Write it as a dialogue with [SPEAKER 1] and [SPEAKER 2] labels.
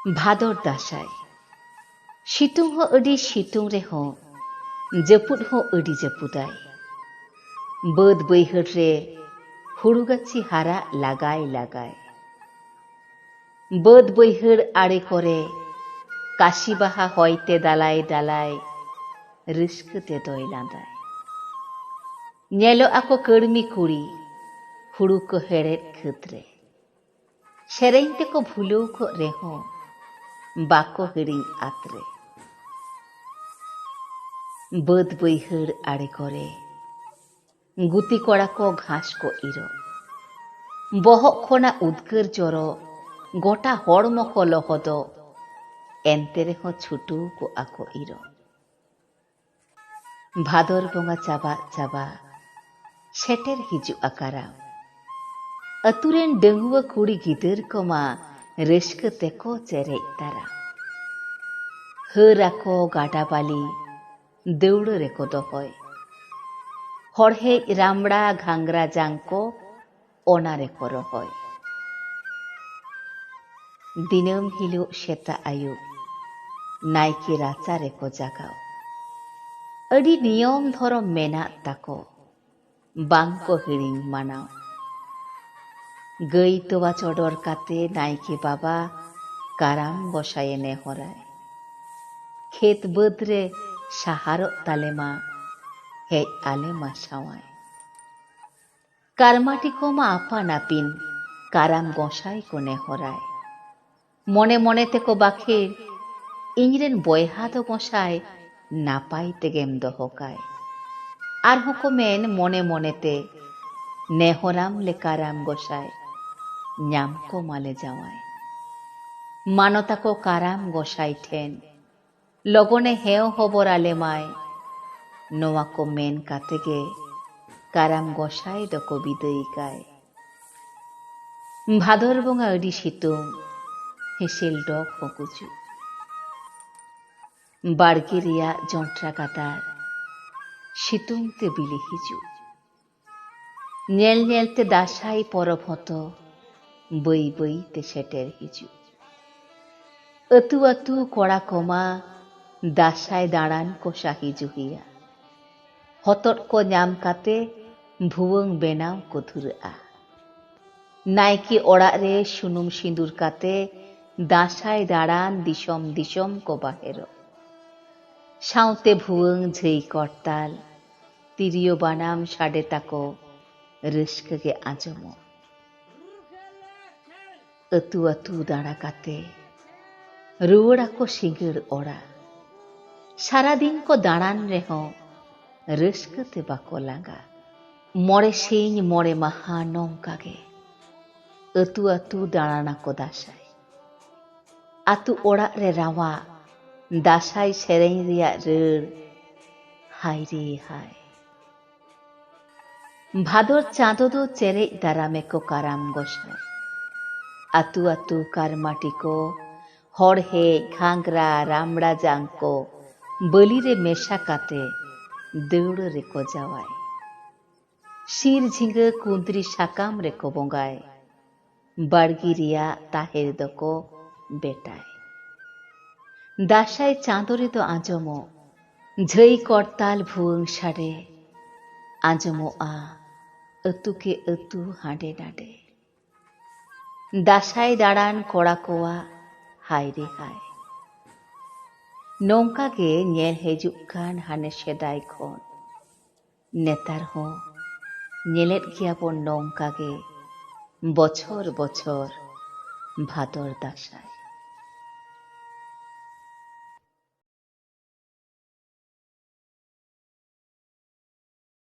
[SPEAKER 1] भादर दासाय सितुंग हो अडी सितुंग रे हो जपुद हो अडी जपुदाय बद बैहर रे हुड़ु गाछी हारा लागाय लागाय बद बैहर आड़े करे काशी बाहा हयते दालाय दालाय रस्कते दय लांदाय नेलो आको कर्मी कुड़ी हुड़ु को हेड़ेद खेत्रे सेरेñ तेको भूलो को रेहो बाको हिड़िñ आतरे बद बैहर आड़े करे गुती कड़ा को घास को इरो बहक खोना उद्गार जरो गोटा हड़मो को लहदो एनते रेहो छुटू को आको इरो भादर बंगा चाबा चाबा सेटेर हिजु आकाराम अतुरेन डंगुआ कुड़ी गिदर को मा रस्क तेको चेरेज तारा हराको गाडा बाली दौड़ रेको दहय हड़हे रामड़ा घांगरा जांको ओना रेको रहय दिनम हिलो सेता आयु नायके राचा रेको जागाव अडी नियम धरम मेना ताको बांको हिड़िñ मानाव गई तोवा चोडर काते नायके बाबा काराम बसाये नेहराय खेत बदरे साहारो तालेमा हेज आलेमा सावाय कारमाटी को मा आपान आपिन काराम गोसाई को नेहराय मने मने तेको बाखेर इñरेन बयहा दो गोसाई नापाय तेगेम दोहकाय आर हको मेन मने मनेते नेहराम ले काराम गोसाई ᱧᱟᱢ को माले जावाय मानता को काराम गोसाई ठेन लगने हेव हबर आलेमाय नोवा को मेन कातेगे काराम गोसाई दको बिदायिकाय भादर बंगा अडी सितुं हेसेल डग हकुचु बाड़गे रिया जंट्रा कातार सितुं ते बिली हिजु नेल नेलते दासाई परब हतो बई बई ते सेटेर हिजु अतु अतु कड़ा कमा दासाय दाड़ान को साहिजु हिया हतट को नाम काते भुवंग बेनाव को धुरआ नायके ओड़ा रे सुनुम सिंदूर काते दासाय दाड़ान दिसम दिसम को बाहेरो साउते भुवंग झई करताल तिरियो बानाम साडे ताको रस्क के आजमो अतु अतु दाड़ा काते रुवड़ा को सिंगड़ ओड़ा सारा दिन को दाड़ान रेहो रस्क ते बाको लांगा मोड़े सिंह मोड़े महा नोंकागे अतु अतु दाड़ाना को दासाय आतु ओड़ा रे रावा दासाय सेरेñ रिया रड़ हाय रे हाय भादर चाँदो दो चेरेज दारामे को काराम गोसाय आतु आतु कारमाटी को हड़हे घांगरा रामड़ा जांको बली रे मेशा काते दौड़ रेको जावाय शिर झिंगा कुंद्री साकाम रेको बंगाय बाड़गी रिया ताहेर दको बेटाय दासाय चाँदो रे दो आंजमो झई करताल भुवंग साडे आंजमो आ अतु के अतु हांडे नाडे दासाय दाड़ान कड़ा कोआ हाय रे हाय नौका गे नेल हेजुग कान हाने सेदाय खन नेतार हो नेलेद गियाबन नौका गे बछर बछर भादर दासाय।